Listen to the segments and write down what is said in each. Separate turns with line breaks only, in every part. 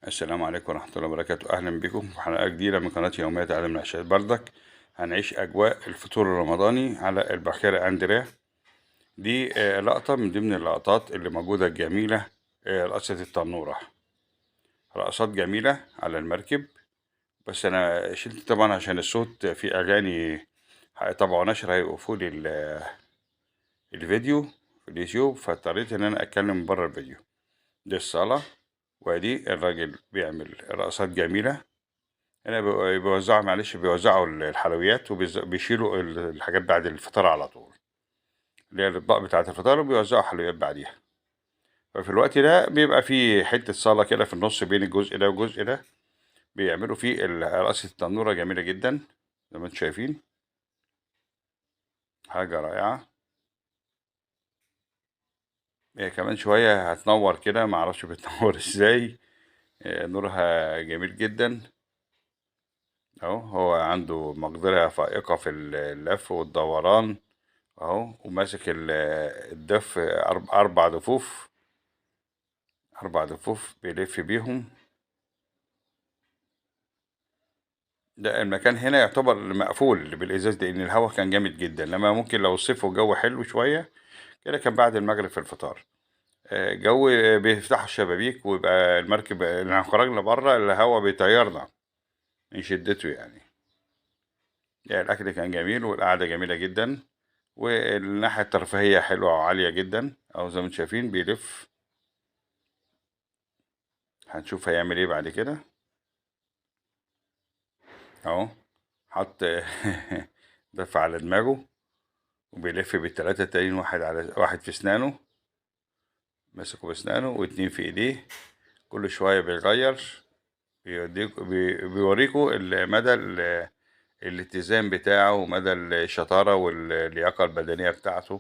السلام عليكم ورحمة الله وبركاته. أهلا بكم في حلقة جديدة من قناة يوميات عالم العشاء. بردك هنعيش أجواء الفطور الرمضاني على البحيرة أندريا. دي لقطة من ضمن اللقطات اللي موجودة الجميلة. رقصة التنورة، رقصات جميلة على المركب. بس أنا شلت طبعا عشان الصوت في أغاني طبعا نشر هيوقفوا لي الفيديو في اليوتيوب، فاضطريت إن أنا أتكلم بره الفيديو. دي الصالة، وادي الراجل بيعمل رقصات جميلة. هنا بيوزعوا، معلش، بيوزعوا الحلويات وبيشيلوا الحاجات بعد الفطار على طول، اللي هي الأطباق بتاعة الفطار، وبيوزعوا حلويات بعديها. ففي الوقت ده بيبقى في حتة صالة كده في النص بين الجزء ده والجزء ده، بيعملوا فيه رقصة التنورة جميلة جدا زي ما انتم شايفين. حاجة رائعة. هي كمان شوية هتنور كده، معرفش بتنور ازاي. نورها جميل جدا. اهو هو عنده مقدرة فائقة في اللف والدوران. اهو وماسك الدف، اربع دفوف، اربع دفوف بيلف بيهم. ده المكان هنا يعتبر مقفول بالازاز، لان الهواء كان جامد جدا. لما ممكن لو الصيف والجو حلو شويه كده كان بعد المغرب في الفطار، جو بيفتحوا الشبابيك ويبقى المركب لما خرجنا بره الهواء بيطيرنا من شدته يعني. الاكل كان جميل والقعده جميله جدا، والناحيه الترفيهيه حلوه وعاليه جدا. او زي ما انتم شايفين بيلف. هنشوف هيعمل ايه بعد كده. اهو حط دفع على دماغه، وبيلف بالتلاتة التانيين، واحد على واحد في اسنانه، ماسكه باسنانه، واتنين في ايديه. كل شوية بيغير، بيوريكوا مدى الاتزان بتاعه ومدى الشطارة واللياقة البدنية بتاعته.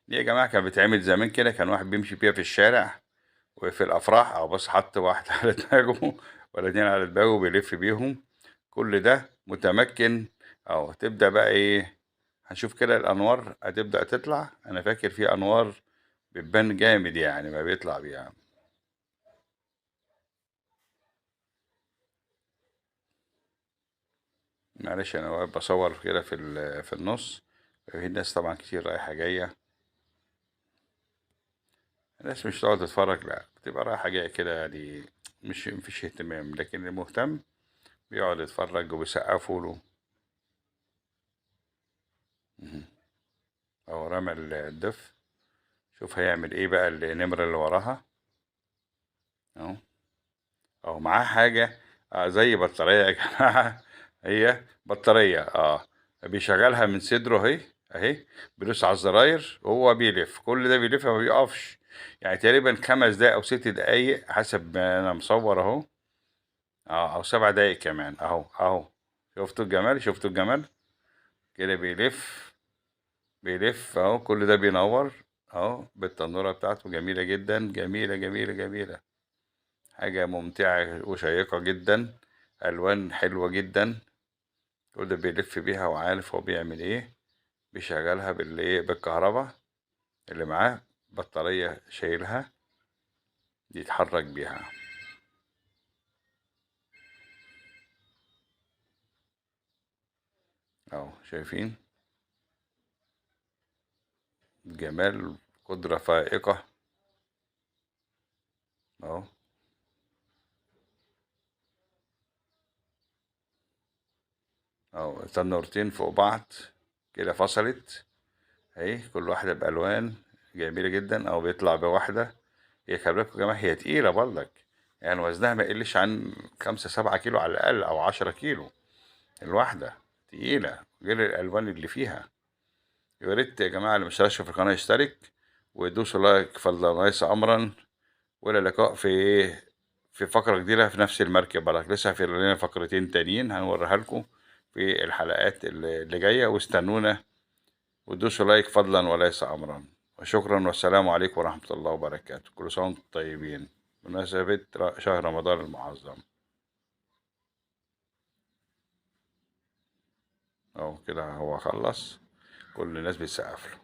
دي يا جماعة كانت بتعمل زمان كده، كان واحد بيمشي بيها في الشارع وفي الأفراح، أو بس حط واحد على دماغه ولا اتنين على دماغه وبيلف بيهم. كل ده متمكن. أو تبدأ بقى إيه، هنشوف كده الأنوار هتبدأ تطلع. أنا فاكر في أنوار بتبان جامد يعني ما بيطلع بيها. معلش أنا واقف بصور كده في النص. في ناس طبعا كتير رايحة جاية. الناس مش تقعد تتفرج، لا، بتبقى رايحة جاية كده يعني. مش مفيش اهتمام، لكن المهتم بيقعد يتفرج وبيسقفوا له. مهم. أهو رمى الدف. شوف هيعمل ايه بقى النمرة اللي وراها. اهو، اهو معاه حاجة زي بطارية يا جماعة. هي بطارية، بيشغلها من صدره اهي. اهي بيدوس على الزراير وهو بيلف. كل ده بيلف ما بيقفش. يعني تقريبا 5 دقايق او 6 دقايق حسب ما انا مصور اهو. او 7 دقايق كمان. اهو اهو، شفتوا الجمال، شفتوا الجمال. كده بيلف، بيلف اهو. كل ده بينور اهو بالتنورة بتاعته. جميلة جدا، جميلة جميلة جميلة. حاجة ممتعة وشيقة جدا. ألوان حلوة جدا. كل ده بيلف بيها وعارف هو بيعمل ايه. بيشغلها بالايه، بالكهرباء اللي معاه. بطارية شايلها يتحرك بيها. اهو شايفين جمال، قدرة فائقة. اهو اهو تنورتين فوق بعض كده فصلت اهي، كل واحدة بألوان جميلة جدا. او بيطلع بواحدة. هي خلي بالكوا يا جماعة هي تقيلة برضك، يعني وزنها ما يقلش عن 5 7 كيلو على الأقل، أو 10 كيلو الواحدة. تقيلة غير الألوان اللي فيها. يا ريت يا جماعة اللي مشتركش في القناة يشترك ويدوسوا لايك. فضلا وليس أمرا. وإلى اللقاء في فقرة جديدة في نفس المركب. برك لسه في لنا فقرتين تانيين هنوريها لكم في الحلقات اللي جاية. واستنونا وتدوسوا لايك فضلا وليس أمرا. وشكرا، والسلام عليكم ورحمة الله وبركاته. كل سنة وانتم طيبين بمناسبة شهر رمضان المعظم. اهو كده هو خلص. كل الناس بتسقف له.